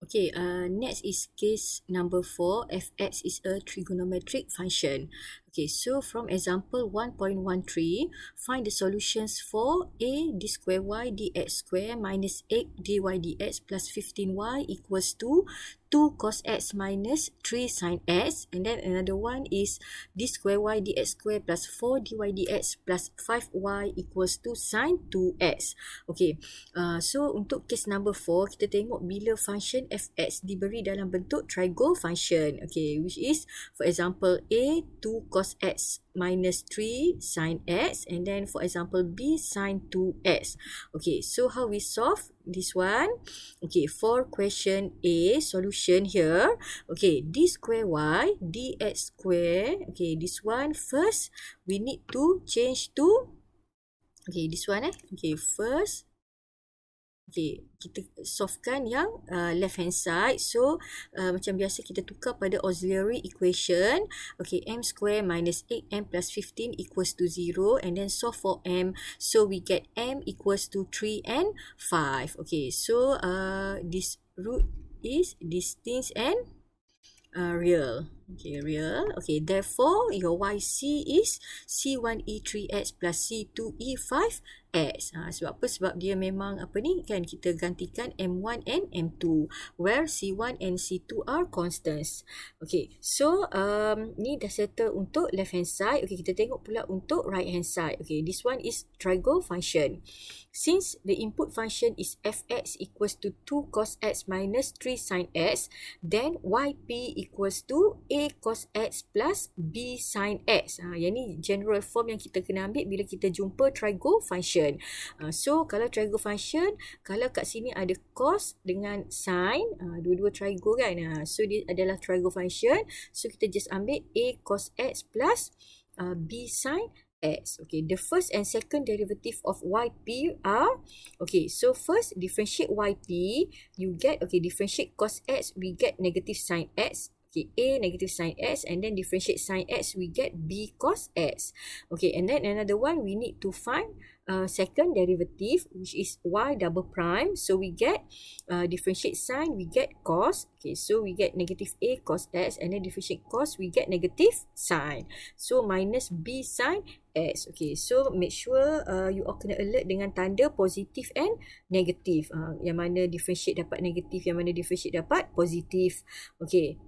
Okay, next is case number 4. Fx is a trigonometric function. Okay, so from example 1.13, find the solutions for a d square y dx square minus 8 dy dx plus 15y equals to 2 cos x minus 3 sin x. And then another one is d square y dx square plus 4 dy dx plus 5y equals to sin 2x. Okay, so untuk case number 4, kita tengok bila function fx diberi dalam bentuk trigo function. Okay, which is for example A 2 cos x minus 3 sin x, and then for example B sin 2x. Okay, so how we solve this one? Okay, for question A, solution here. Okay, d square y dx square. Okay, this one first we need to change to, okay, this one okay, first, okay, kita solvekan yang left hand side. So macam biasa kita tukar pada auxiliary equation. Okay, m square minus 8m plus 15 equals to 0, and then solve for m. So we get m equals to 3 and 5. Okay, so this root is distinct and real. Okay, real. Okay, therefore your YC is C1E3X plus C2E5X. Sebab apa? Sebab dia memang apa ni kan, kita gantikan M1 and M2 where C1 and C2 are constants. Okay, so ni dah settle untuk left hand side. Okay, kita tengok pula untuk right hand side. Okay, this one is trigo function. Since the input function is fx equals to 2 cos x minus 3 sin x, then yp equals to a cos x plus b sin x. Yang ni general form yang kita kena ambil bila kita jumpa trigo function. So kalau trigo function, kalau kat sini ada cos dengan sin, dua-dua trigo kan. So dia adalah trigo function. So kita just ambil a cos x plus b sin x. Okay, the first and second derivative of yp are, okay, so first differentiate yp, you get, okay, differentiate cos x, we get negative sin x. Okay, a negative sin x, and then differentiate sin x, we get b cos x. Okay, and then another one, we need to find second derivative, which is y double prime. So we get differentiate sin, we get cos. Okay, so we get negative a cos x, and then differentiate cos, we get negative sin. So minus b sin x. Okay, so make sure you all kena alert dengan tanda positif and negatif. Yang mana differentiate dapat negatif, yang mana differentiate dapat positif. Okay.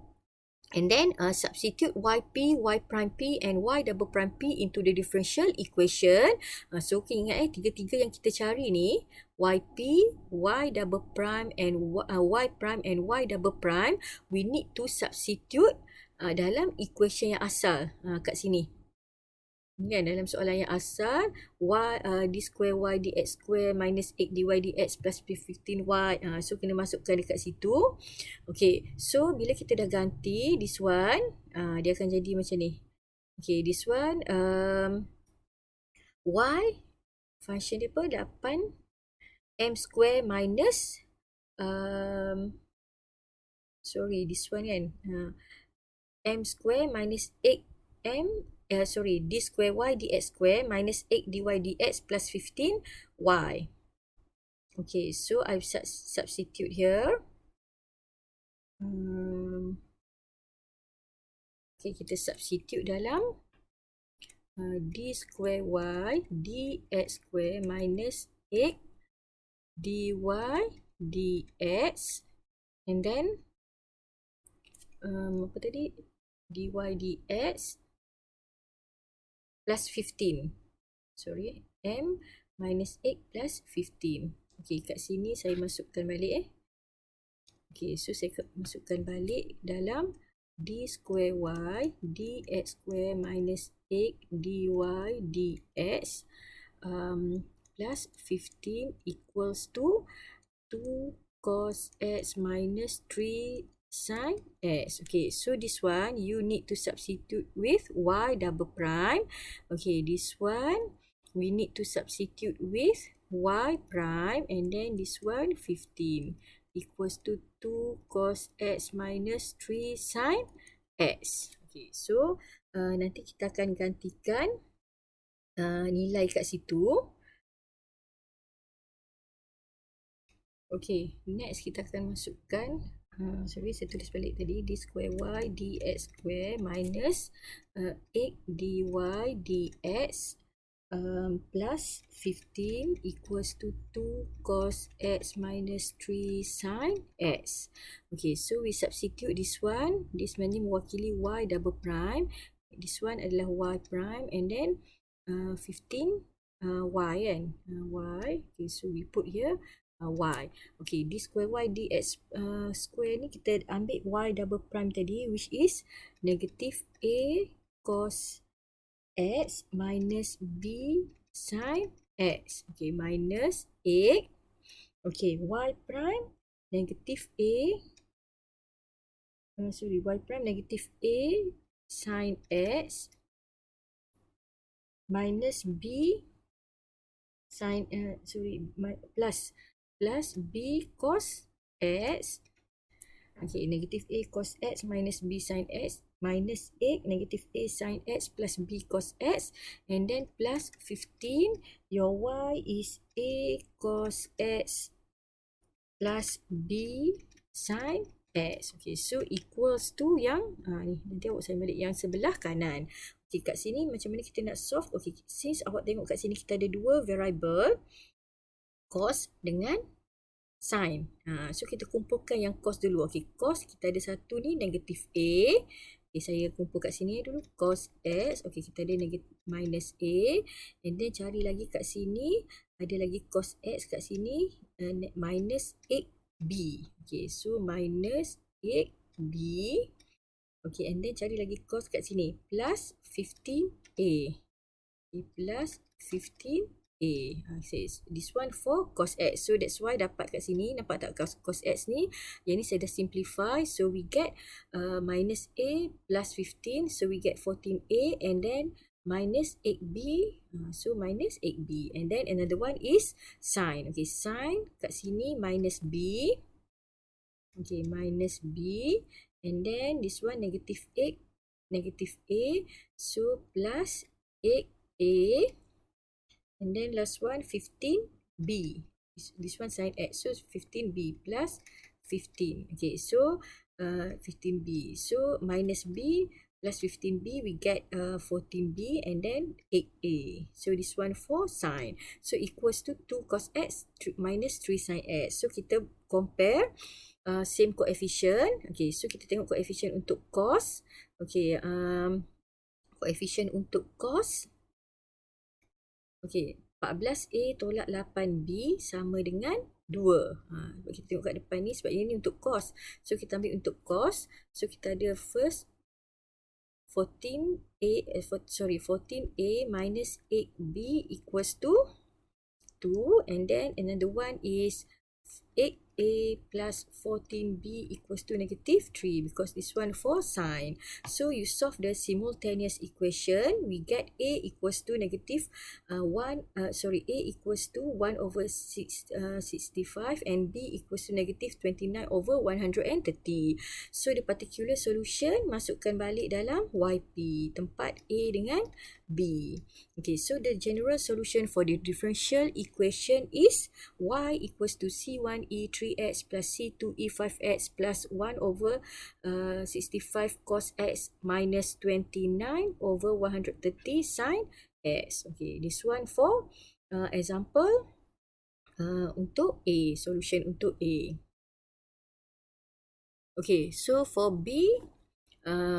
And then substitute yp, y prime p and y double prime p into the differential equation. So okay, ingat tiga-tiga yang kita cari ni, yp, y double prime and y prime and y double prime, we need to substitute dalam equation yang asal kat sini. Kan, dalam soalan yang asal, d square y dx square minus 8 dy dx plus 15y. So kena masukkan dekat situ. Okay, so bila kita dah ganti this one, dia akan jadi macam ni. Okay, this one y function dia apa? 8 m square minus sorry, this one kan, m square minus 8m d square y dx square minus 8 dy dx plus 15y. Okay, so I've substitute here. Okay, kita substitute dalam d square y dx square minus 8 dy dx, and then apa tadi, dy dx plus 15. Sorry, m minus 8 plus 15. Okay, kat sini saya masukkan balik Okay, so saya masukkan balik dalam d square y dx square minus 8 dy dx plus 15 equals to 2 cos x minus 3 sin x. Okay, so this one you need to substitute with y double prime. Okay, this one we need to substitute with y prime, and then this one 15 equals to 2 cos x minus 3 sin x. Okay, so nanti kita akan gantikan nilai kat situ. Okay, next kita akan masukkan sorry, saya tulis balik tadi. D square y dx square minus 8 dy dx plus 15 equals to 2 cos x minus 3 sin x. Okay, so we substitute this one. This sebenarnya mewakili y double prime. This one adalah y prime and then 15 y kan. Y. Okay, so we put here y. Okay, d square y dx square ni kita ambil y double prime tadi, which is negative a cos x minus b sin x. Okay, minus 8. Okay, y prime negative a y prime negative a sin x minus b sin plus b cos x. Okay, negative a cos x minus b sin x minus 8 negative a sin x plus b cos x, and then plus 15. Your y is a cos x plus b sin x. Okay, so equals to yang ni, nanti awak saya balik yang sebelah kanan. Okay, kat sini macam mana kita nak solve? Okay, since awak tengok kat sini kita ada dua variable, cos dengan sin. So kita kumpulkan yang cos dulu. Okay, cos kita ada satu ni negatif A. Okay, saya kumpul kat sini dulu. Cos X. Okay, kita ada negatif minus A. And then cari lagi kat sini. Ada lagi cos X kat sini. Minus 8B. Okay, so minus 8B. Okay, and then cari lagi cos kat sini. Plus 15A. Okay, plus 15A. Says this one for cos x. So that's why dapat kat sini. Nampak tak cos x ni? Yang ni saya dah simplify. So we get minus a plus 15. So we get 14a and then minus 8b. So minus 8b. And then another one is sin. Okay, sin kat sini minus b. Okay, minus b. And then this one negative 8. Negative a. So plus 8a. And then last one 15b. This one sin x. So 15b plus 15. Okay, so 15b. So minus b plus 15b we get 14b and then 8a. So this one for sin. So equals to 2 cos x minus 3 sin x. So kita compare same coefficient. Okay, so kita tengok coefficient untuk cos. Okay, coefficient untuk cos. Okay, 14A tolak 8B sama dengan 2. Kita tengok kat depan ni sebab ini untuk cos. So, kita ambil untuk cos. So, kita ada first 14A minus 8B equals to 2. And then another one is 8a plus 14b equals to negative 3 because this one for sin. So you solve the simultaneous equation. We get a equals to negative a equals to 1 over 65 and b equals to negative 29 over 130. So the particular solution masukkan balik dalam YP, tempat a dengan b. Okay, so the general solution for the differential equation is y equals to C1e 3x plus C2e 5x plus 1 over 65 cos x minus 29 over 130 sin x. Okay, this one for example untuk A, solution untuk A. Okay, so for B,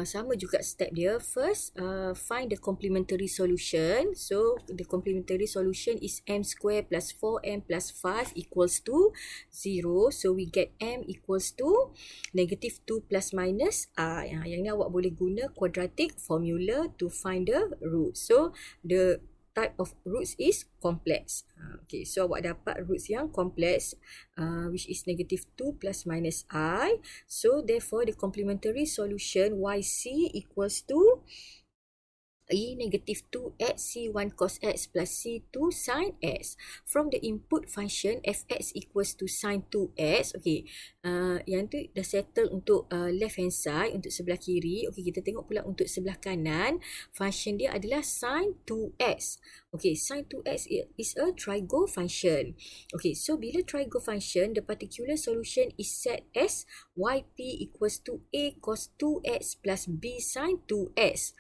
sama juga step dia. First, find the complementary solution. So, the complementary solution is m square plus 4m plus 5 equals to 0. So, we get m equals to negative 2 plus minus I. Yang ni awak boleh guna quadratic formula to find the root. So, the type of roots is complex. Okay, so awak dapat roots yang complex, which is negative 2 plus minus I. So, therefore, the complementary solution YC equals to E negative 2x C1 cos x plus C2 sin x. From the input function fx equals to sin 2x. Okay, yang tu dah settle untuk left hand side, untuk sebelah kiri. Okay, kita tengok pula untuk sebelah kanan. Function dia adalah sin 2x. Okay, sin 2x is a trigo function. Okay, so bila trigo function, the particular solution is set as yp equals to a cos 2x plus b sin 2x.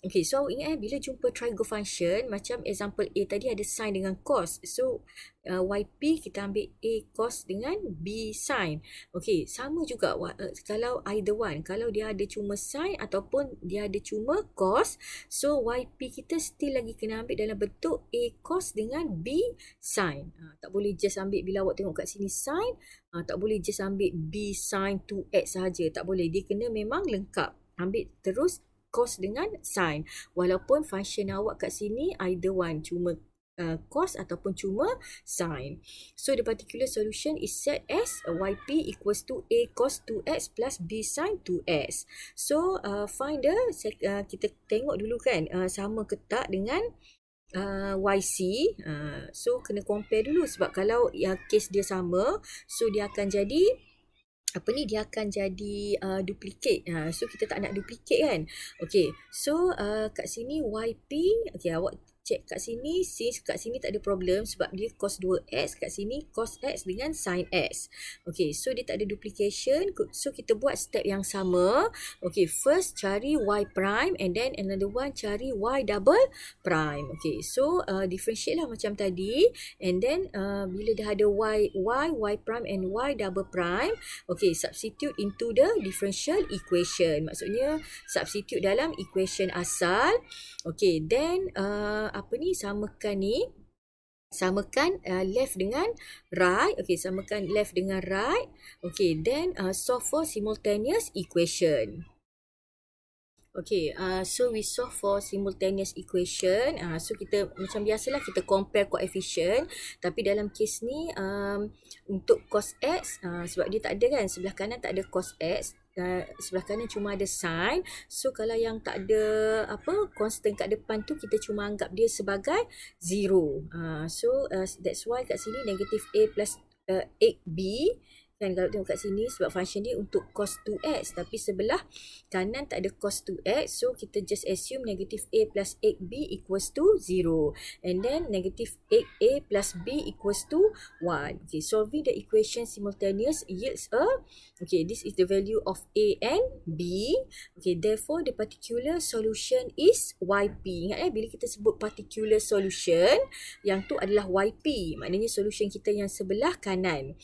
Okay, so ingat bila jumpa trigo function, macam example A tadi ada sin dengan cos. So, YP kita ambil A cos dengan B sin. Okay, sama juga kalau either one. Kalau dia ada cuma sin ataupun dia ada cuma cos. So, YP kita still lagi kena ambil dalam bentuk A cos dengan B sin. Tak boleh just ambil bila awak tengok kat sini sin. Tak boleh just ambil B sin 2x sahaja. Tak boleh. Dia kena memang lengkap. Ambil terus cos dengan sin. Walaupun function awak kat sini either one, cuma cos ataupun cuma sin. So the particular solution is set as yp equals to a cos 2x plus b sin 2x. So find the kita tengok dulu kan sama ke tak dengan YC. So kena compare dulu, sebab kalau case dia sama, so dia akan jadi dia akan jadi duplicate. So kita tak nak duplicate kan. Okay, so kat sini YP, okay, awak check kat sini, since kat sini tak ada problem sebab dia cos 2x, kat sini cos x dengan sin x. Okay, so dia tak ada duplication. So kita buat step yang sama. Okay, first cari y prime and then another one cari y double prime. Okay, so differentiate lah macam tadi, and then bila dah ada y prime and y double prime, okay, substitute into the differential equation. Maksudnya substitute dalam equation asal. Okay, then samakan left dengan right. Okay, samakan left dengan right. Okay, then solve for simultaneous equation. Okay, so we solve for simultaneous equation. So kita macam biasalah kita compare coefficient. Tapi dalam case ni untuk cos x, sebab dia tak ada kan, sebelah kanan tak ada cos x, sebelah kanan cuma ada sin. So kalau yang tak ada constant kat depan tu, kita cuma anggap dia sebagai 0. So that's why kat sini negative a plus 8b kan, kalau tengok kat sini, sebab function dia untuk cos 2x, tapi sebelah kanan tak ada cos 2x, so kita just assume negative a plus 8b equals to 0, and then negative 8a plus b equals to 1. Okay, solving the equation simultaneous yields okay, this is the value of a and b. Okay, therefore the particular solution is yp. Ingat bila kita sebut particular solution, yang tu adalah yp, maknanya solution kita yang sebelah kanan.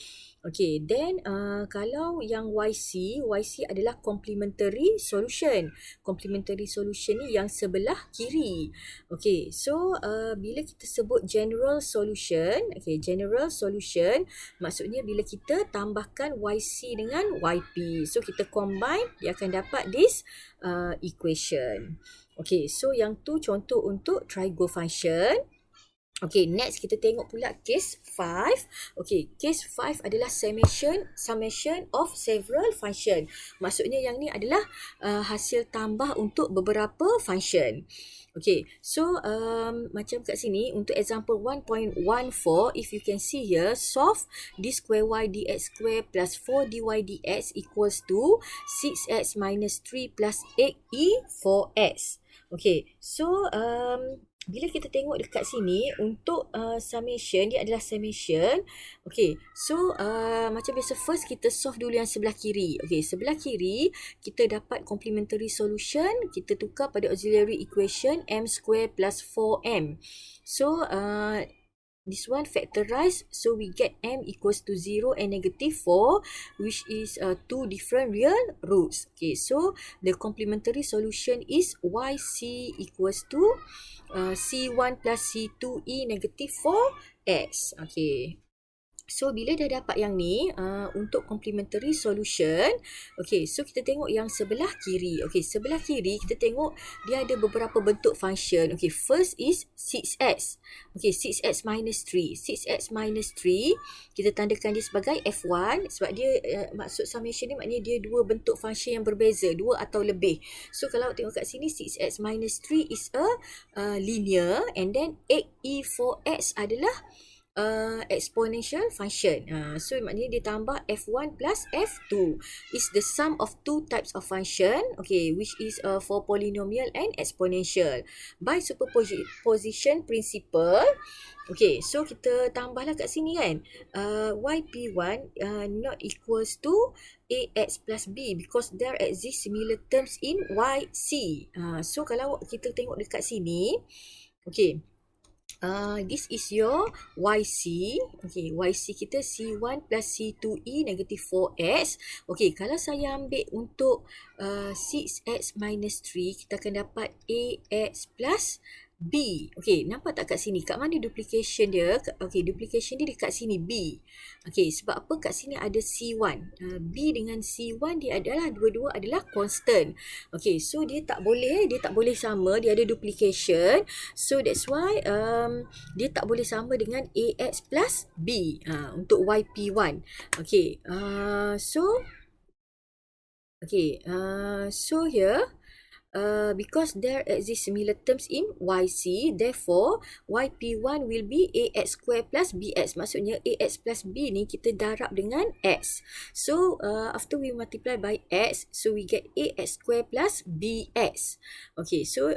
Okay, then kalau yang YC adalah complementary solution. Complementary solution ni yang sebelah kiri. Okay, so bila kita sebut general solution, okay, general solution maksudnya bila kita tambahkan YC dengan YP. So kita combine, dia akan dapat this equation. Okay, so yang tu contoh untuk trigo function. Okay, next kita tengok pula case 5. Okay, case 5 adalah summation of several function. Maksudnya yang ni adalah hasil tambah untuk beberapa function. Okay, so macam kat sini untuk example 1.14, if you can see here, solve d square y dx square plus 4 dy dx equals to 6x minus 3 plus 8e 4x. Okay, so bila kita tengok dekat sini untuk summation, dia adalah summation. Okay, so macam biasa, first kita solve dulu yang sebelah kiri. Okay, sebelah kiri kita dapat complementary solution, kita tukar pada auxiliary equation m square plus 4m. So this one factorized, so we get m equals to 0 and negative 4, which is two different real roots. Okay, so the complementary solution is yc equals to C1 plus C2e negative 4x. Okay. So, bila dah dapat yang ni, untuk complementary solution, okay, so kita tengok yang sebelah kiri. Okay, sebelah kiri kita tengok dia ada beberapa bentuk function. Okay, first is 6x. Okay, 6x minus 3. 6x minus 3, kita tandakan dia sebagai F1 sebab dia, maksud summation ni maknanya dia dua bentuk function yang berbeza, dua atau lebih. So, kalau tengok kat sini, 6x minus 3 is a linear, and then 8e4x adalah exponential function. So maknanya dia tambah F1 plus F2 is the sum of two types of function, okay, which is for polynomial and exponential. By superposition principle, okay, so kita tambahlah kat sini kan, YP1 not equals to AX plus B because there exist similar terms in YC. So kalau kita tengok dekat sini, okay, this is your YC. Okay, YC kita C1 plus C2E negative 4X. Okay, kalau saya ambil untuk 6X minus 3, kita akan dapat AX plus B. Okay, nampak tak kat sini? Kat mana duplication dia? Okay, duplication dia dekat sini B. Okay, sebab apa? Kat sini ada C1. B dengan C1 dia adalah, dua-dua adalah constant. Okay, so dia tak boleh sama, dia ada duplication. So that's why dia tak boleh sama dengan AX plus B untuk YP1. Okay, so here, because there exist similar terms in YC, therefore YP1 will be AX square plus BX. Maksudnya AX plus B ni kita darab dengan X. So after we multiply by X, so we get AX square plus BX. Okay, so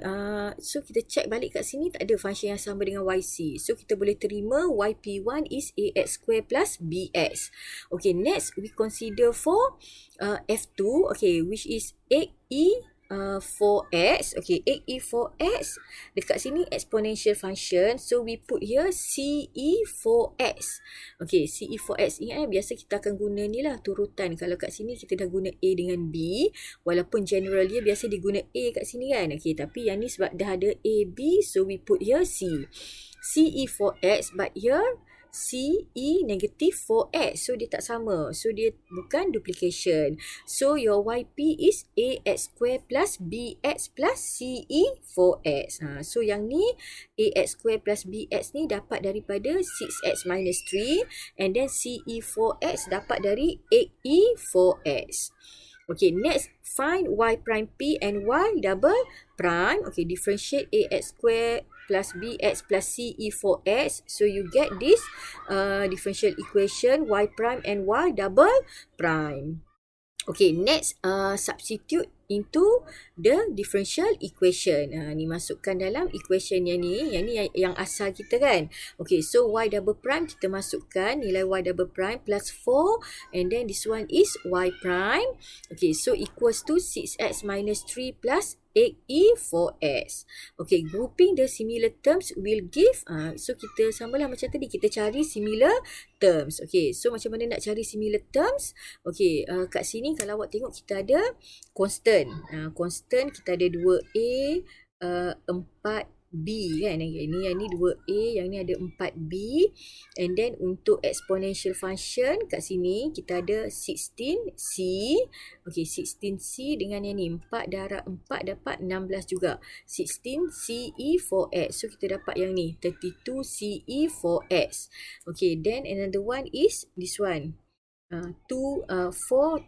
kita check balik kat sini, tak ada function yang sama dengan YC. So kita boleh terima YP1 is AX square plus BX. Okay, next we consider for F2, okay, which is 8e 4x. Okay, 8e4x dekat sini exponential function, so we put here ce4x. Okay, ce4x ingat biasa kita akan guna ni lah turutan. Kalau kat sini kita dah guna A dengan B, walaupun general dia biasa diguna A kat sini kan. Okay, tapi yang ni sebab dah ada A, B, so we put here C. ce4x, but here CE negative 4x. So dia tak sama. So dia bukan duplication. So your YP is AX square plus BX plus CE 4x. So yang ni AX square plus BX ni dapat daripada 6x minus 3, and then CE 4x dapat dari 8e 4x. Okay, next find Y prime P and Y double prime. Okay, differentiate AX square plus BX plus CE4X. So you get this differential equation Y prime and Y double prime. Okay, next substitute into the differential equation. Ni masukkan dalam equation yang ni yang asal kita kan. Okay, so Y double prime kita masukkan nilai Y double prime plus 4, and then this one is Y prime. Okay, so equals to 6x minus 3 plus 8e4x. Okay, grouping the similar terms will give, so kita samalah macam tadi, kita cari similar terms. Okay, so macam mana nak cari similar terms? Okay, kat sini kalau awak tengok kita ada constant. Constant kita ada 2a, 4b kan. Yang ni 2a, yang ni ada 4b. And then untuk exponential function kat sini kita ada 16c. Okay, 16c dengan yang ni 4 darab 4 dapat 16 juga. 16ce4x. So kita dapat yang ni 32ce4x. Okay, then another one is this one. 4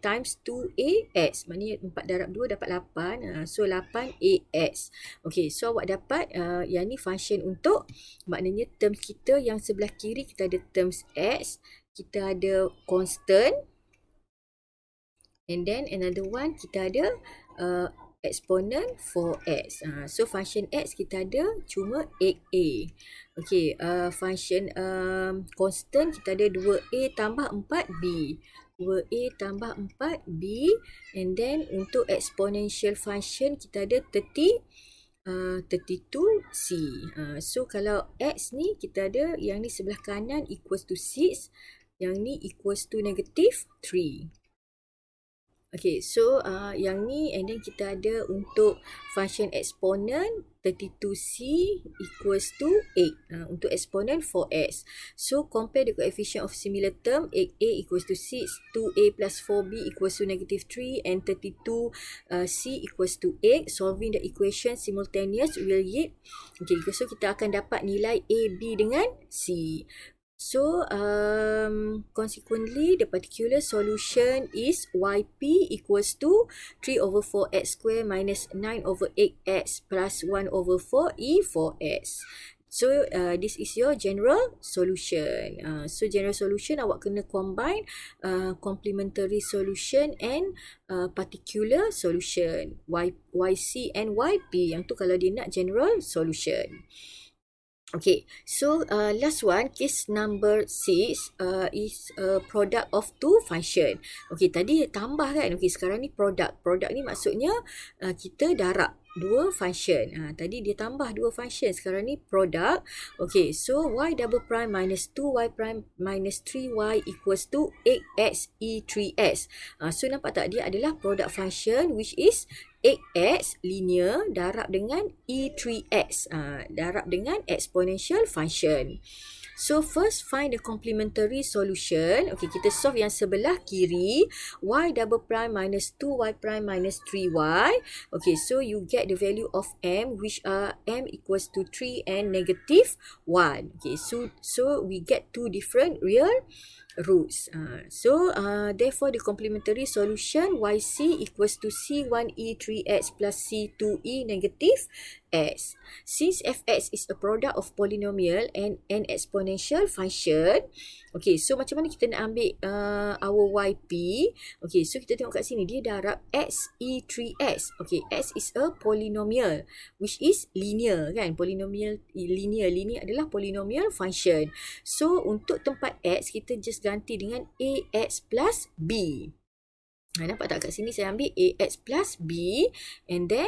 times 2ax. Maknanya 4 darab 2 dapat 8. So 8ax. Okay, so awak dapat yang ni function untuk, maknanya terms kita yang sebelah kiri kita ada terms x, kita ada constant, and then another one kita ada exponent 4x. So function x kita ada cuma 8a. Okay, function constant kita ada 2a tambah 4b. 2a tambah 4b, and then untuk exponential function kita ada 32c. So kalau x ni kita ada, yang ni sebelah kanan equals to 6, yang ni equals to negative 3. Okay, so yang ni and then kita ada untuk function exponent 32c equals to 8 untuk exponent 4s. So compare the coefficient of similar term, 8a equals to 6, 2a plus 4b equals to -3 and 32c equals to 8. Solving the equation simultaneous will yield, okay, so kita akan dapat nilai a, b dengan c. So, consequently, the particular solution is yp equals to 3 over 4x square minus 9 over 8x plus 1 over 4 e4x. So, this is your general solution. So, general solution awak kena combine complementary solution and particular solution. YC and YP. Yang tu kalau dia nak general solution. Okay, so last one, case number 6 is a product of two function. Okay, tadi tambah kan. Okay, sekarang ni product. Product ni maksudnya kita darab dua function. Tadi dia tambah dua function. Sekarang ni product. Okay, so y double prime minus 2y prime minus 3y equals to 8x e3s. So nampak tak, dia adalah product function which is 8x linear darab dengan e3x, darab dengan exponential function. So first find the complementary solution. Okay, kita solve yang sebelah kiri, y double prime minus 2y prime minus 3y. Okay, so you get the value of m which are m equals to 3 and negative 1. Okay, so we get two different real roots. Therefore the complementary solution yc equals to c1e3x plus c2e negative s. Since fx is a product of polynomial and an exponential function, okay, so macam mana kita nak ambil our yp? Okay, so kita tengok kat sini, dia darab x e3x. Okay, x is a polynomial which is linear kan, polynomial linear adalah polynomial function. So untuk tempat x kita just ganti dengan ax plus b. Nampak tak kat sini saya ambil ax plus b, and then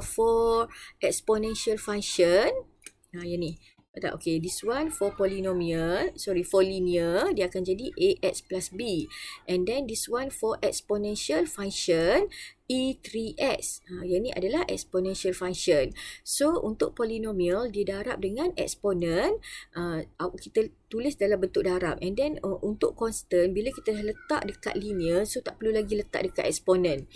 for exponential function, yang ni tak, okay, this one for polynomial, for linear, dia akan jadi ax plus b, and then this one for exponential function e3x. Yang ni adalah exponential function. So untuk polynomial dia darab dengan exponent, kita tulis dalam bentuk darab, and then untuk constant bila kita dah letak dekat linear, so tak perlu lagi letak dekat exponent.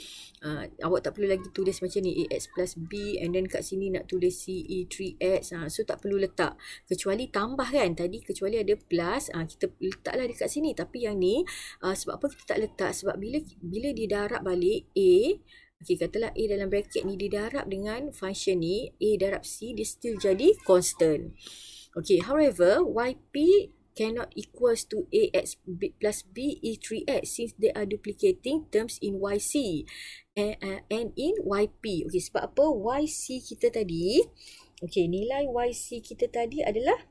Awak tak perlu lagi tulis macam ni ax plus b, and then kat sini nak tulis ce3x, so tak perlu letak, kecuali tambah kan, tadi kecuali ada plus, kita letaklah dekat sini. Tapi yang ni sebab apa kita tak letak, sebab bila dia darab balik a, okay, katalah a dalam bracket ni didarab dengan function ni, a darab c, dia still jadi constant. Okay, however, yp cannot equals to ax plus b e3x since they are duplicating terms in yc and in yp. Okay, sebab apa? Yc kita tadi, okay, nilai yc kita tadi adalah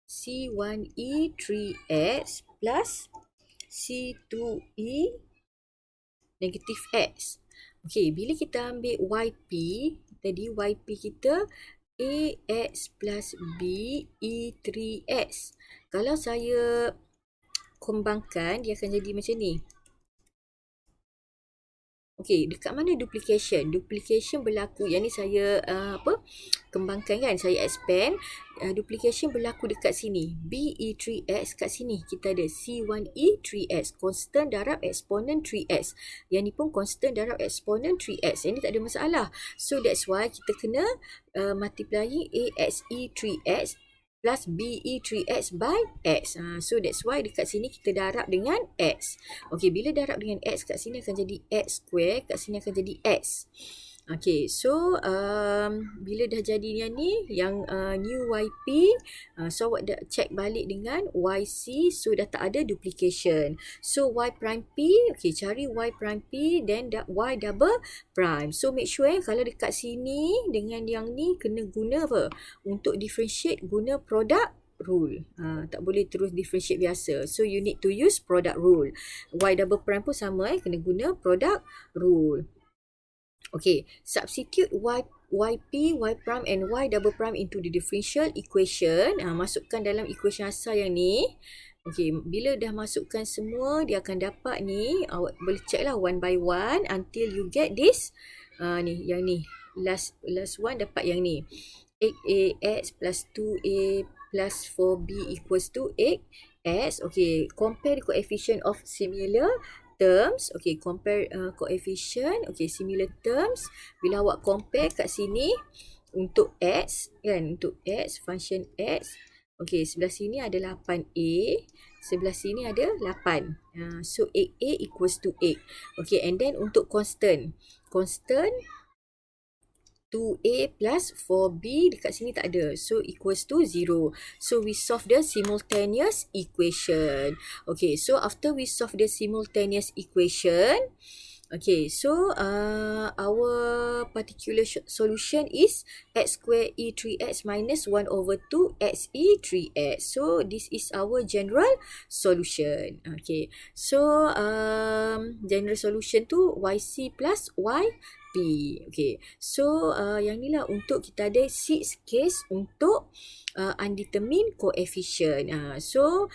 c1e3x plus c2e negative x. Okay, bila kita ambil yp, tadi yp kita ax plus b e3x. Kalau saya kembangkan, dia akan jadi macam ni. Okay, dekat mana duplication? Duplication berlaku, yang ni saya kembangkan kan, saya expand. Duplication berlaku dekat sini. BE3x kat sini kita ada C1E3x, constant darab exponent 3x. Yang ni pun constant darab exponent 3x. Yang ni tak ada masalah. So that's why kita kena multiplying AXE3x plus BE3x by x. So that's why dekat sini kita darab dengan x. Okay, bila darab dengan x kat sini akan jadi x square, kat sini akan jadi x. Okay, so bila dah jadi yang ni, yang new yp, so awak dah check balik dengan yc, so dah tak ada duplication. So y prime p, okay, cari y prime p, then y double prime. So make sure kalau dekat sini dengan yang ni kena guna apa? Untuk differentiate guna product rule. Tak boleh terus differentiate biasa. So you need to use product rule. Y double prime pun sama, kena guna product rule. Okay, substitute yp, y prime and y double prime into the differential equation. Masukkan dalam equation asal yang ni. Okay, bila dah masukkan semua, dia akan dapat ni. Awak boleh check lah one by one until you get this. Ni, yang ni. Last one dapat yang ni. 8ax plus 2a plus 4b equals to 8x. Okay, compare the coefficient of similar terms. Okay, compare coefficient. Okay, similar terms. Bila awak compare kat sini, untuk x, kan? Untuk x, function x. Okay, sebelah sini ada 8a. Sebelah sini ada 8. So, 8a equals to 8. Okay, and then untuk constant. Constant 2a plus 4b dekat sini tak ada. So, equals to 0. So, we solve the simultaneous equation. Okay, so after we solve the simultaneous equation, okay, so our particular solution is x square e 3x minus 1 over 2 x e 3x. So, this is our general solution. Okay, so general solution tu yc plus yp. Okay, so yang ni lah untuk kita ada 6 case untuk undetermined coefficient. So,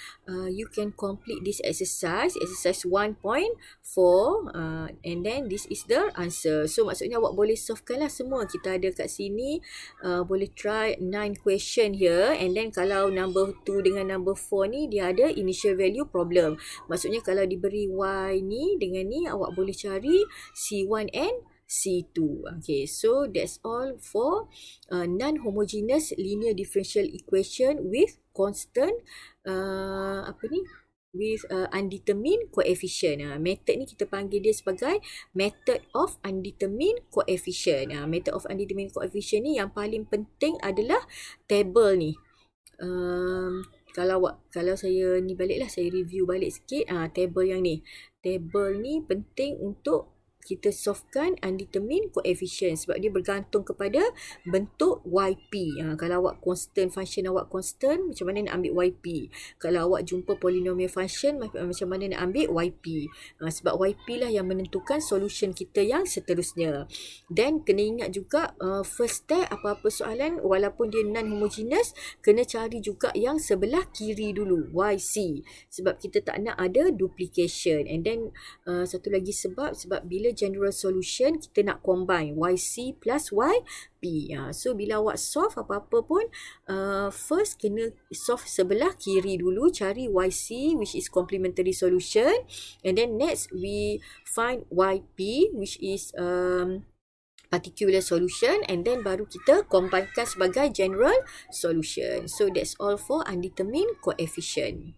you can complete this exercise 1.4, and then this is the answer. So, maksudnya awak boleh solvekan lah semua. Kita ada kat sini, boleh try 9 question here, and then kalau number 2 dengan number 4 ni, dia ada initial value problem. Maksudnya kalau diberi y ni dengan ni, awak boleh cari C1 and C2. Okay, so that's all for non-homogeneous linear differential equation with constant with undetermined coefficient. Method ni kita panggil dia sebagai method of undetermined coefficient. Method of undetermined coefficient ni yang paling penting adalah table ni. Kalau saya ni baliklah, saya review balik sikit. Table yang ni. Table ni penting untuk kita solvekan undetermined coefficient sebab dia bergantung kepada bentuk YP. Kalau awak constant, function awak constant, macam mana nak ambil YP. Kalau awak jumpa polynomial function, macam mana nak ambil YP. Sebab YP lah yang menentukan solution kita yang seterusnya. Dan kena ingat juga first step apa-apa soalan walaupun dia non-homogeneous, kena cari juga yang sebelah kiri dulu, YC. Sebab kita tak nak ada duplication. And then satu lagi sebab bila general solution kita nak combine YC plus YP. So bila awak solve apa-apa pun, first kena solve sebelah kiri dulu, cari YC which is complementary solution, and then next we find YP which is particular solution, and then baru kita combinekan sebagai general solution. So that's all for undetermined coefficient.